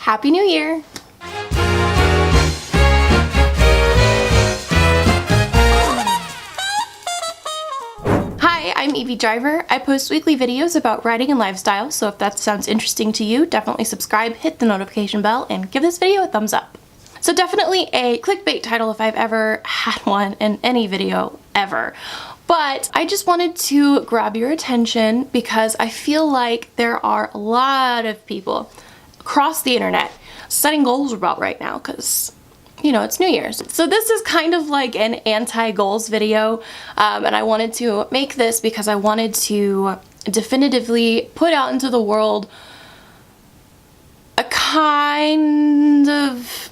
Happy New Year! Hi, I'm Evie Driver. I post weekly videos about writing and lifestyle, so if that sounds interesting to you, definitely subscribe, hit the notification bell, and give this video a thumbs up. So definitely a clickbait title if I've ever had one in any video ever. But I just wanted to grab your attention because I feel like there are a lot of people across the internet setting goals about right now because, you know, it's New Year's. So this is kind of like an anti-goals video, and I wanted to make this because I wanted to definitively put out into the world a kind of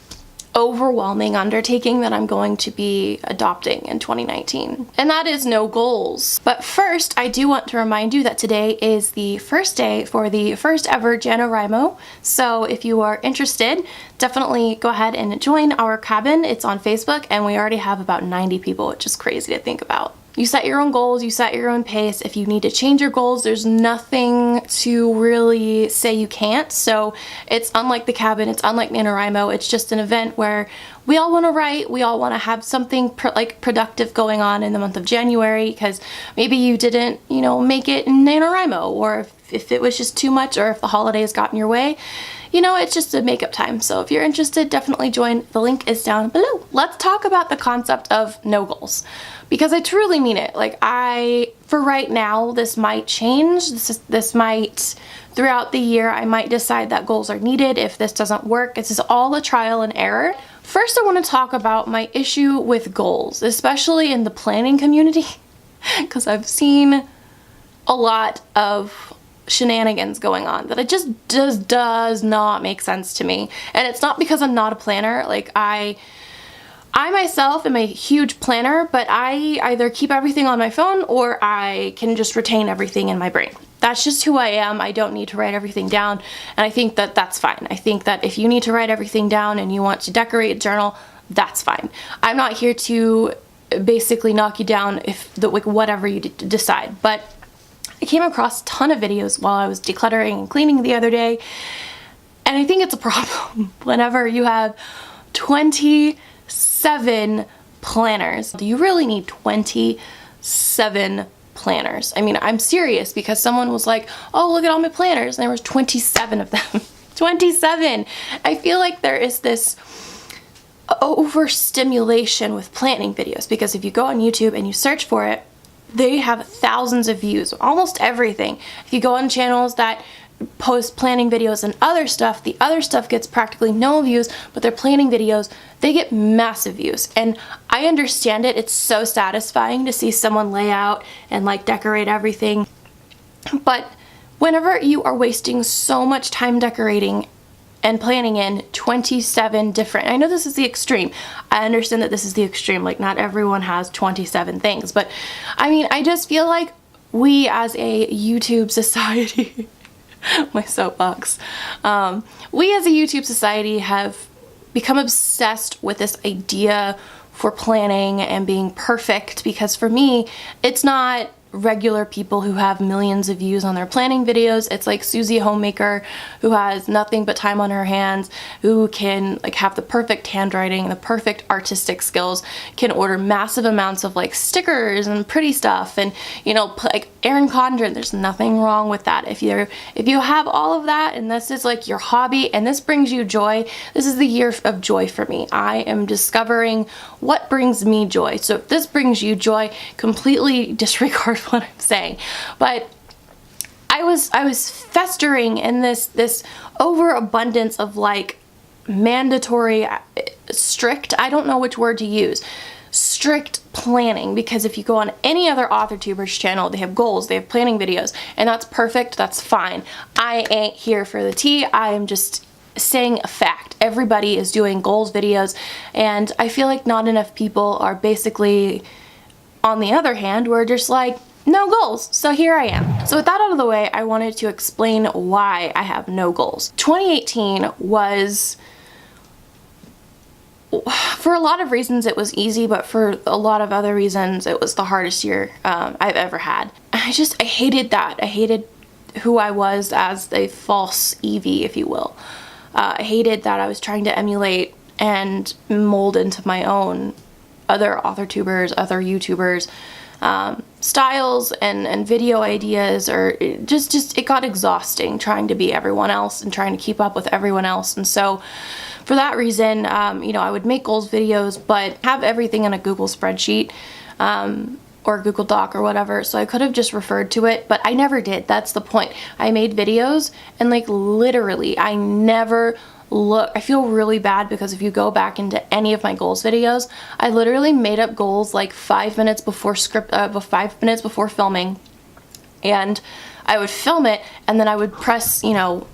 overwhelming undertaking that I'm going to be adopting in 2019, and that is no goals. But first, I do want to remind you that today is the first day for the first ever JaNoWriMo, so if you are interested, definitely go ahead and join our cabin. It's on Facebook, and we already have about 90 people, which is crazy to think about. You set your own goals, you set your own pace. If you need to change your goals, there's nothing to really say you can't. So it's unlike the cabin, it's unlike NaNoWriMo. It's just an event where we all want to write, we all want to have something productive going on in the month of January, because maybe you didn't, you know, make it in NaNoWriMo, or if it was just too much, or if the holidays got in your way. You know, it's just a makeup time. So if you're interested, definitely join. The link is down below. Let's talk about the concept of no goals, because I truly mean it. Like, for right now, this might change. This might, throughout the year, I might decide that goals are needed if this doesn't work. This is all a trial and error. First, I want to talk about my issue with goals, especially in the planning community, because I've seen a lot of shenanigans going on that it just does not make sense to me. And it's not because I'm not a planner. Like, I myself am a huge planner, but I either keep everything on my phone or I can just retain everything in my brain. That's just who I am. I don't need to write everything down, and I think that that's fine. I think that if you need to write everything down and you want to decorate a journal, that's fine. I'm not here to basically knock you down like whatever you decide, but I came across a ton of videos while I was decluttering and cleaning the other day, and I think it's a problem whenever you have 27 planners. Do you really need 27 planners? I mean, I'm serious, because someone was like, oh, look at all my planners, and there was 27 of them. 27! I feel like there is this overstimulation with planning videos, because if you go on YouTube and you search for it, they have thousands of views, almost everything. If you go on channels that post planning videos and other stuff, the other stuff gets practically no views, but their planning videos, they get massive views. And I understand it. It's so satisfying to see someone lay out and like decorate everything. But whenever you are wasting so much time decorating and planning in 27 different, I know this is the extreme. I understand that this is the extreme, like not everyone has 27 things, but I mean, I just feel like we as a YouTube society, my soapbox, we as a YouTube society have become obsessed with this idea for planning and being perfect, because for me, it's not regular people who have millions of views on their planning videos. It's like Susie Homemaker, who has nothing but time on her hands, who can like have the perfect handwriting, the perfect artistic skills, can order massive amounts of like stickers and pretty stuff, and you know, like Erin Condren. There's nothing wrong with that. If you have all of that and this is like your hobby and this brings you joy, this is the year of joy for me. I am discovering what brings me joy. So if this brings you joy, completely disregard what I'm saying. But I was festering in this overabundance of like mandatory, strict, I don't know which word to use, strict planning, because if you go on any other AuthorTuber's channel, they have goals, they have planning videos, and that's perfect, that's fine. I ain't here for the tea. I am just saying a fact. Everybody is doing goals videos, and I feel like not enough people are basically, on the other hand, we're just like, no goals. So here I am. So with that out of the way, I wanted to explain why I have no goals. 2018 was, for a lot of reasons it was easy, but for a lot of other reasons it was the hardest year I've ever had. I hated that. I hated who I was as a false Evie, if you will. I hated that I was trying to emulate and mold into my own other author tubers, other YouTubers, styles and video ideas, or it got exhausting trying to be everyone else and trying to keep up with everyone else. And so for that reason, you know, I would make goals videos, but have everything in a Google spreadsheet, or Google Doc or whatever, so I could have just referred to it, but I never did. That's the point. I made videos and like literally I never look. I feel really bad because if you go back into any of my goals videos, I literally made up goals like 5 minutes before 5 minutes before filming, and I would film it and then I would press, you know,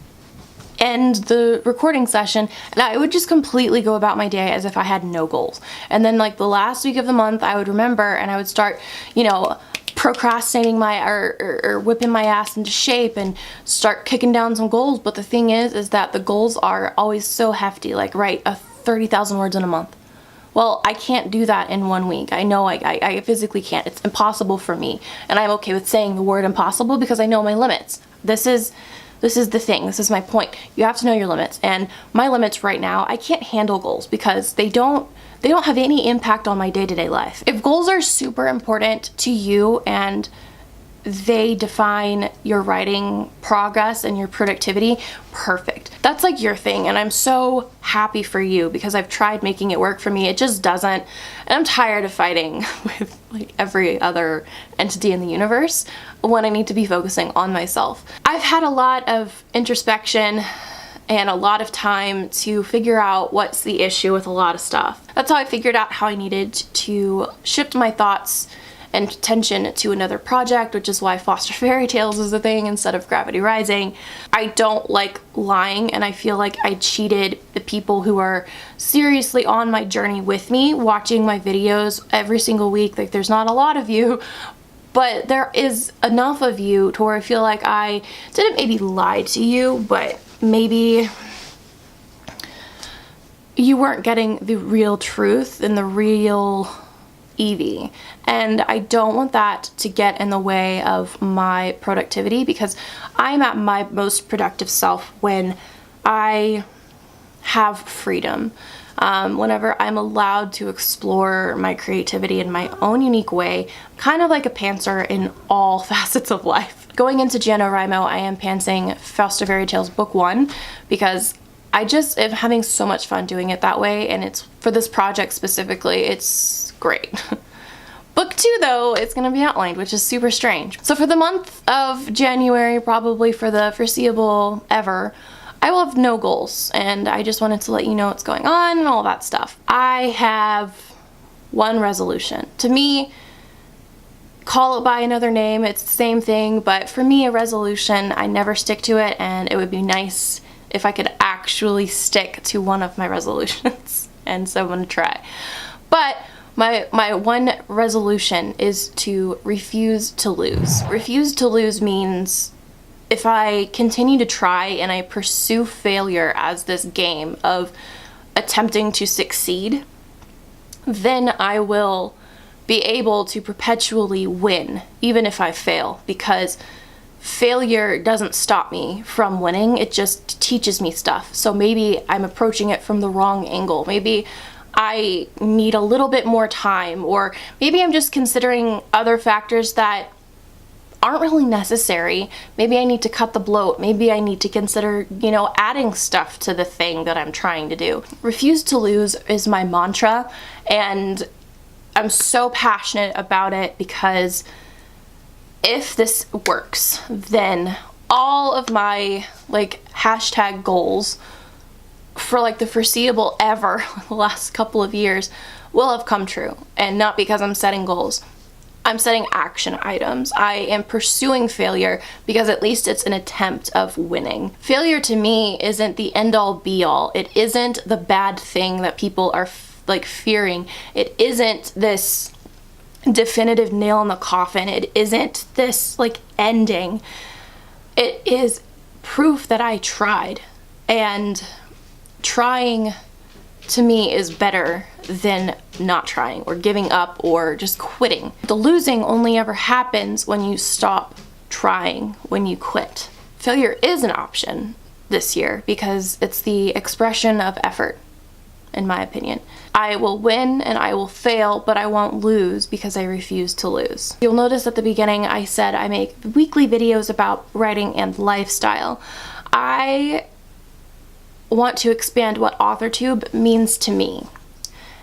end the recording session, and I would just completely go about my day as if I had no goals. And then like the last week of the month I would remember and I would start, you know, procrastinating or whipping my ass into shape and start kicking down some goals. But the thing is that the goals are always so hefty, like write 30,000 words in a month. Well, I can't do that in 1 week. I know I physically can't. It's impossible for me, and I'm okay with saying the word impossible because I know my limits. This is the thing. This is my point. You have to know your limits. And my limits right now, I can't handle goals because they don't have any impact on my day-to-day life. If goals are super important to you and they define your writing progress and your productivity, perfect. That's like your thing, and I'm so happy for you because I've tried making it work for me. It just doesn't, and I'm tired of fighting with like every other entity in the universe when I need to be focusing on myself. I've had a lot of introspection and a lot of time to figure out what's the issue with a lot of stuff. That's how I figured out how I needed to shift my thoughts and attention to another project, which is why Foster Fairy Tales is a thing instead of Gravity Rising. I don't like lying, and I feel like I cheated the people who are seriously on my journey with me, watching my videos every single week. Like, there's not a lot of you, but there is enough of you to where I feel like I didn't maybe lie to you, but maybe you weren't getting the real truth and the real Evie. And I don't want that to get in the way of my productivity because I'm at my most productive self when I have freedom. Whenever I'm allowed to explore my creativity in my own unique way, kind of like a pantser in all facets of life. Going into JaNoWriMo, I am pantsing Foster Fairy Tales Book 1 because I just am having so much fun doing it that way, and it's for this project specifically, it's great. Book 2 though, it's gonna be outlined, which is super strange. So for the month of January, probably for the foreseeable ever, I will have no goals, and I just wanted to let you know what's going on and all that stuff. I have one resolution. To me, call it by another name, it's the same thing, but for me, a resolution, I never stick to it, and it would be nice if I could actually stick to one of my resolutions, and so I'm gonna try. But my one resolution is to refuse to lose. Refuse to lose means if I continue to try and I pursue failure as this game of attempting to succeed, then I will be able to perpetually win, even if I fail, because failure doesn't stop me from winning, it just teaches me stuff. So maybe I'm approaching it from the wrong angle. Maybe I need a little bit more time, or maybe I'm just considering other factors that aren't really necessary. Maybe I need to cut the bloat. Maybe I need to consider, you know, adding stuff to the thing that I'm trying to do. Refuse to lose is my mantra, and I'm so passionate about it because if this works, then all of my like hashtag goals for like the foreseeable ever, the last couple of years, will have come true. And not because I'm setting goals. I'm setting action items. I am pursuing failure because at least it's an attempt of winning. Failure to me isn't the end-all be-all. It isn't the bad thing that people are like fearing. It isn't this definitive nail in the coffin. It isn't this like ending. It is proof that I tried, and trying to me is better than not trying or giving up or just quitting. The losing only ever happens when you stop trying, when you quit. Failure is an option, this year because it's the expression of effort, in my opinion. I will win and I will fail, but I won't lose because I refuse to lose. You'll notice at the beginning I said I make weekly videos about writing and lifestyle. I want to expand what AuthorTube means to me.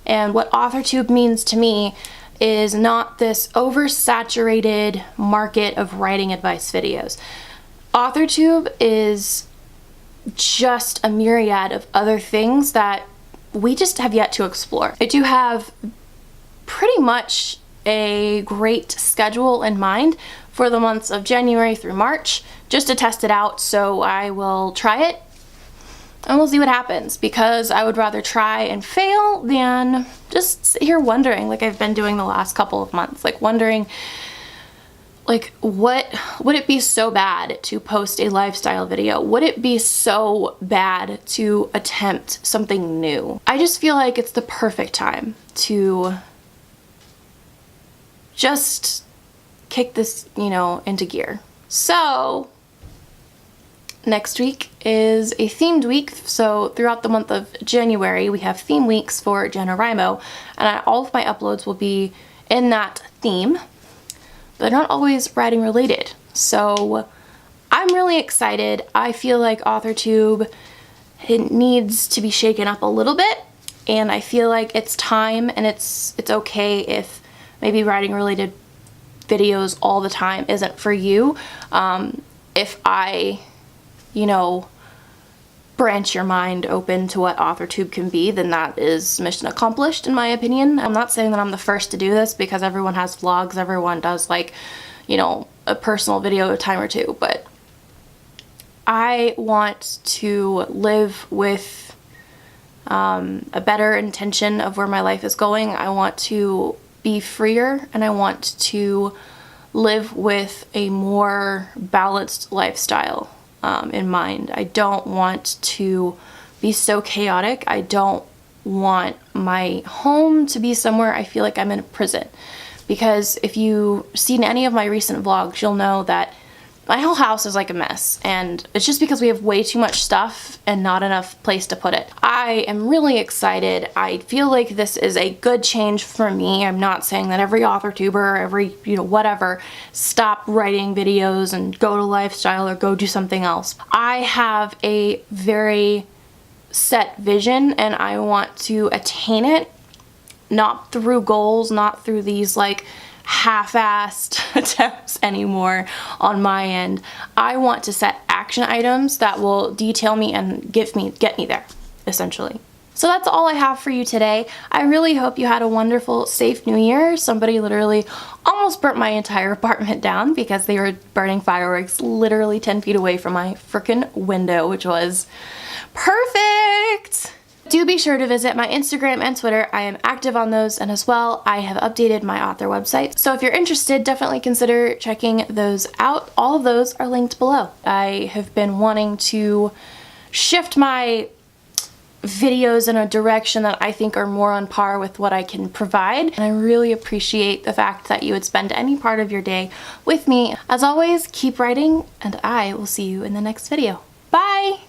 And what AuthorTube means to me is not this oversaturated market of writing advice videos. AuthorTube is just a myriad of other things that we just have yet to explore. I do have pretty much a great schedule in mind for the months of January through March just to test it out, so I will try it and we'll see what happens, because I would rather try and fail than just sit here wondering like I've been doing the last couple of months, like wondering like what would it be so bad to post a lifestyle video? Would it be so bad to attempt something new? I just feel like it's the perfect time to just kick this, into gear. So next week is a themed week. So throughout the month of January, we have theme weeks for JaNoWriMo, and all of my uploads will be in that theme. They're not always writing related. So I'm really excited. I feel like AuthorTube, it needs to be shaken up a little bit, and I feel like it's time, and it's okay if maybe writing related videos all the time isn't for you. If I, branch your mind open to what AuthorTube can be, then that is mission accomplished, in my opinion. I'm not saying that I'm the first to do this, because everyone has vlogs, everyone does like, a personal video a time or two, but I want to live with a better intention of where my life is going. I want to be freer, and I want to live with a more balanced lifestyle in mind. I don't want to be so chaotic. I don't want my home to be somewhere I feel like I'm in a prison. Because if you've seen any of my recent vlogs, you'll know that my whole house is like a mess, and it's just because we have way too much stuff and not enough place to put it. I am really excited. I feel like this is a good change for me. I'm not saying that every AuthorTuber, every, whatever, stop writing videos and go to lifestyle or go do something else. I have a very set vision, and I want to attain it, not through goals, not through these like half-assed attempts anymore on my end. I want to set action items that will detail me and get me there, essentially. So that's all I have for you today. I really hope you had a wonderful, safe New Year. Somebody literally almost burnt my entire apartment down because they were burning fireworks literally 10 feet away from my frickin' window, which was perfect. Do be sure to visit my Instagram and Twitter. I am active on those, and as well, I have updated my author website. So if you're interested, definitely consider checking those out. All of those are linked below. I have been wanting to shift my videos in a direction that I think are more on par with what I can provide, and I really appreciate the fact that you would spend any part of your day with me. As always, keep writing, and I will see you in the next video. Bye!